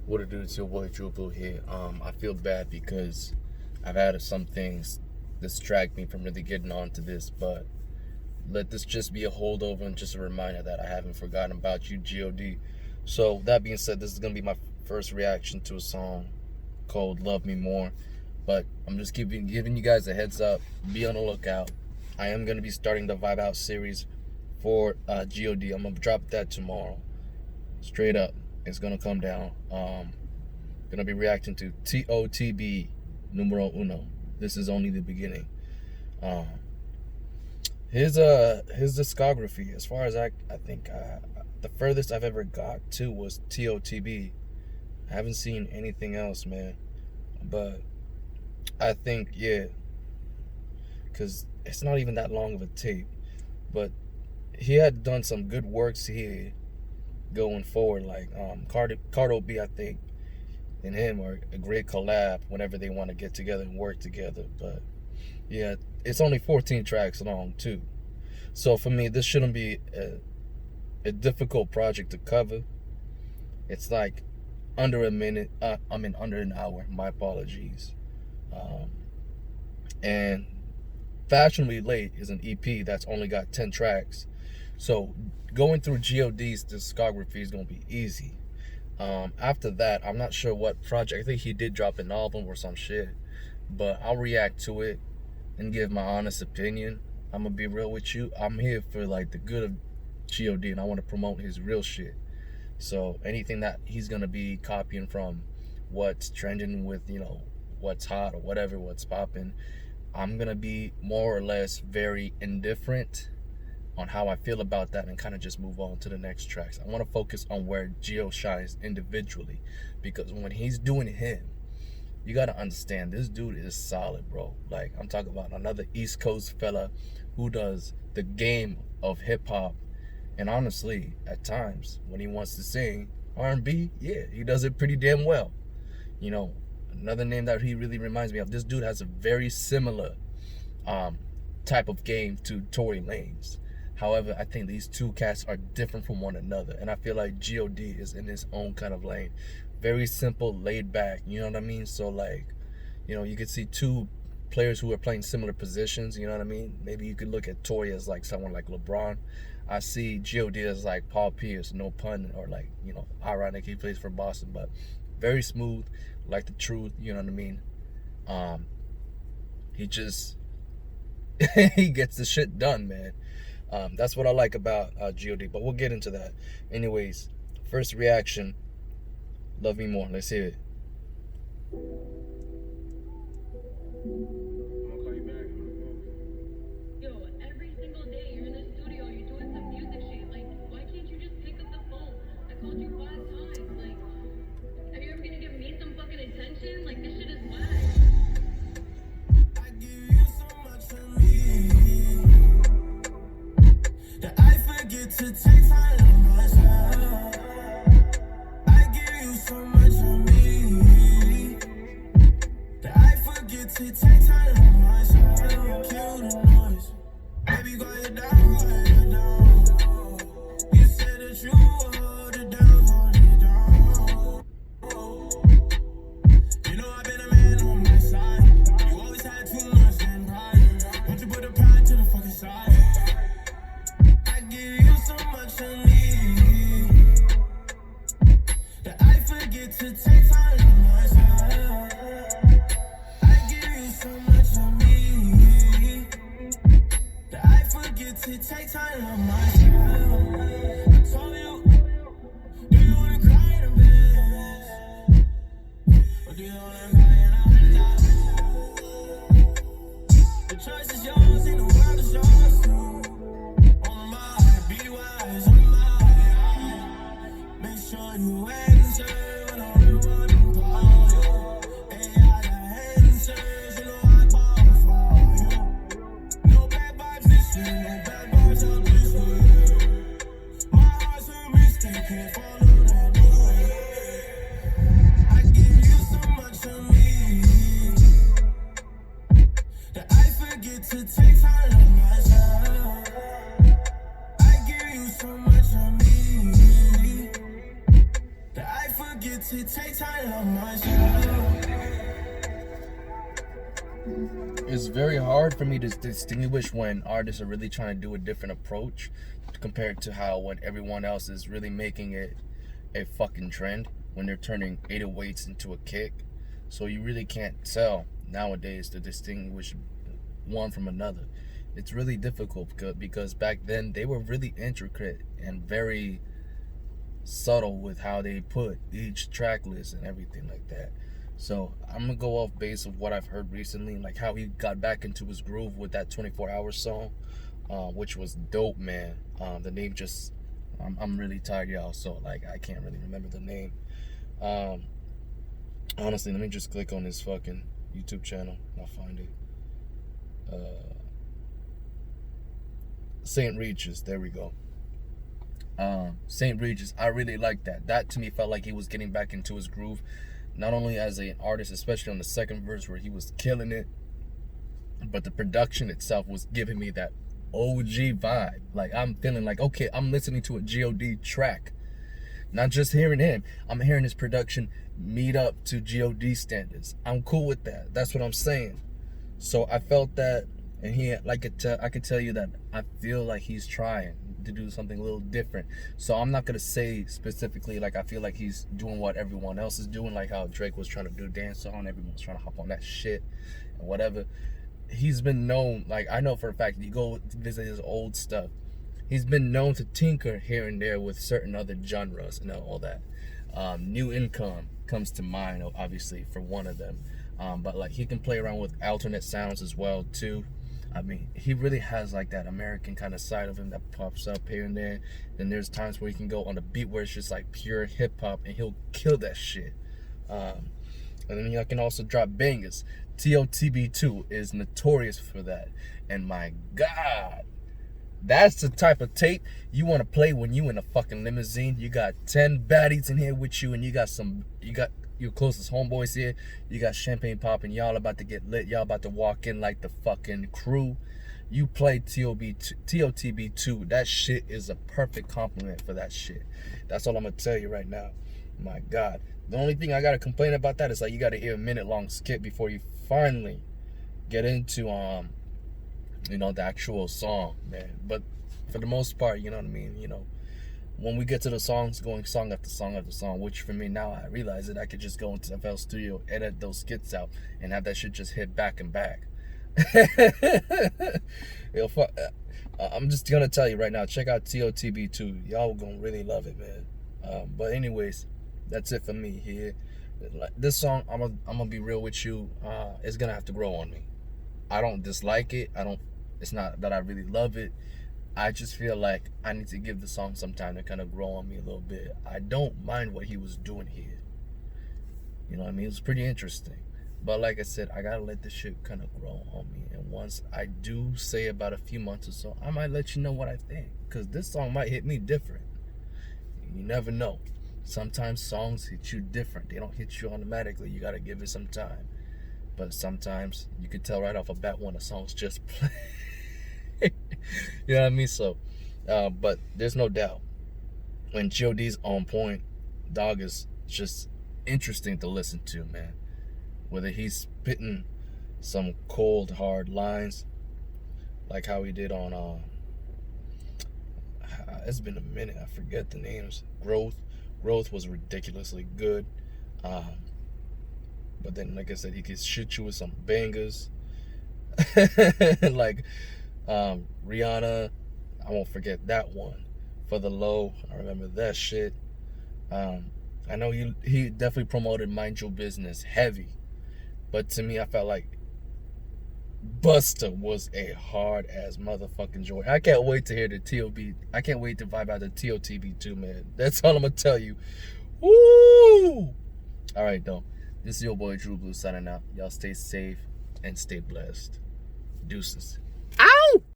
What it do? It's your boy Drupal here. I feel bad because I've had some things distract me from really getting onto this, but let this just be a holdover and just a reminder that I haven't forgotten about you, God. So that being said, this is gonna be my first reaction to a song called "Love Me More," but I'm just giving you guys a heads up. Be on the lookout. I am gonna be starting the Vibe Out series for God. I'm gonna drop that tomorrow. Straight up, it's gonna come down. Gonna be reacting to TOTB numero uno. This is only the beginning. His discography, as far as I think the furthest I've ever got to was TOTB. I haven't seen anything else, man. But I think because it's not even that long of a tape. But he had done some good works here going forward, like Cardo B, I think, and him are a great collab whenever they want to get together and work together. But yeah, it's only 14 tracks long too, so for me this shouldn't be a difficult project to cover. It's like under a minute, under an hour, my apologies. And Fashionably Late is an EP that's only got 10 tracks, so going through God's discography is gonna be easy. After that, I'm not sure what project. I think he did drop an album or some shit, but I'll react to it and give my honest opinion. I'm gonna be real with you. I'm here for like the good of God, and I want to promote his real shit. So anything that he's gonna be copying from what's trending with, what's hot or whatever, what's popping, I'm gonna be more or less very indifferent on how I feel about that and kind of just move on to the next tracks. I want to focus on where Gio shines individually, because when he's doing him, you got to understand this dude is solid, bro. Like, I'm talking about another East Coast fella who does the game of hip hop, and honestly, at times when he wants to sing R&B, he does it pretty damn well. Another name that he really reminds me of, this dude has a very similar type of game to Tory Lanez. However, I think these two cats are different from one another, and I feel like God is in his own kind of lane. Very simple, laid back, you know what I mean? So like, you could see two players who are playing similar positions, you know what I mean? Maybe you could look at Tory as like someone like LeBron. I see God as like Paul Pierce, no pun, or like, ironic he plays for Boston, but very smooth, like the truth, you know what I mean? He just, he gets the shit done, man. That's what I like about God, but we'll get into that. Anyways, first reaction, Love Me More. Let's hear it. Yo, every single day you're in the studio, you're doing some music shit. Like, why can't you just pick up the phone? I called you 5 times. Like, are you ever gonna give me some fucking attention? Like, this shit is whack. I give you so much of me that I forget to take time on myself. I give you so much of me that I forget to take time on myself. Kill the noise, baby, quiet down, quiet down. You said that you would hold it down, hold it down. I've been a man on my side. You always had too much in pride. Won't you put the pride to the fucking side? I give you so much of me that I forget to take time on myself. I give you so much of me that I forget to take time on myself. I told you, do you wanna cry the best? Or do you wanna cry and I'm not? The choice is yours and the world is yours too. On my be wise, on my make sure you answer when I reward and call you. AI got answers, I bought for you. No bad vibes this year, no bad vibes out this way. it take time to love myself. It's very hard for me to distinguish when artists are really trying to do a different approach compared to how when everyone else is really making it a fucking trend, when they're turning 808s into a kick. So you really can't tell nowadays to distinguish one from another. It's really difficult because back then they were really intricate and very subtle with how they put each track list and everything like that. So I'm gonna go off base of what I've heard recently, like how he got back into his groove with that 24 Hour song, which was dope, man. The name just, I'm really tired, y'all, so like I can't really remember the name. Honestly, let me just click on his fucking YouTube channel and I'll find it. St. Regis, there we go. St. Regis, I really like that. That to me felt like he was getting back into his groove, not only as an artist, especially on the second verse where he was killing it, but the production itself was giving me that OG vibe. Like I'm feeling like, okay, I'm listening to a God track. Not just hearing him, I'm hearing his production meet up to God standards. I'm cool with that. That's what I'm saying. So I felt that, and he, like I could tell you that I feel like he's trying to do something a little different. So I'm not gonna say specifically like I feel like he's doing what everyone else is doing, like how Drake was trying to do a dance song, everyone's trying to hop on that shit and whatever. He's been known, like I know for a fact, you go visit his old stuff, he's been known to tinker here and there with certain other genres and all that. New Income comes to mind, obviously, for one of them. But like he can play around with alternate sounds as well too. I mean, he really has like that American kind of side of him that pops up here and there. Then there's times where he can go on a beat where it's just like pure hip hop and he'll kill that shit. And then I can also drop bangers. TOTB2 is notorious for that. And my God, that's the type of tape you want to play when you in a fucking limousine. You got 10 baddies in here with you, and you got your closest homeboys here. You got champagne popping. Y'all about to get lit. Y'all about to walk in like the fucking crew. You play TOTB2. That shit is a perfect compliment for that shit. That's all I'm gonna tell you right now. My God. The only thing I gotta complain about that is like you gotta hear a minute-long skit before you finally get into the actual song, man. But for the most part, you know what I mean, when we get to the songs, going song after song after song, which for me now I realize that I could just go into FL Studio, edit those skits out, and have that shit just hit back and back. I'm just gonna tell you right now, check out TOTB2. Y'all gonna really love it, man. But anyways, that's it for me here. This song, I'm gonna be real with you. It's gonna have to grow on me. I don't dislike it. It's not that I really love it. I just feel like I need to give the song some time to kind of grow on me a little bit. I don't mind what he was doing here. You know what I mean? It was pretty interesting. But like I said, I gotta let this shit kind of grow on me. And once I do say about a few months or so, I might let you know what I think. Because this song might hit me different. You never know. Sometimes songs hit you different. They don't hit you automatically. You gotta give it some time. But sometimes you could tell right off the bat when a song's just playing. You know what I mean? So, but there's no doubt when G.O.D's on point, dog is just interesting to listen to, man. Whether he's spitting some cold, hard lines, like how he did on, it's been a minute, I forget the names. Growth was ridiculously good. But then, like I said, he could shoot you with some bangers. Like Rihanna, I won't forget that one. For the Low, I remember that shit. I know he definitely promoted Mind Your Business heavy. But to me, I felt like Busta was a hard-ass motherfucking joy. I can't wait to hear the T.O.B. I can't wait to vibe out the TOTB2, man. That's all I'm going to tell you. Woo! All right, though. This is your boy, Drew Blue, signing out. Y'all stay safe and stay blessed. Deuces.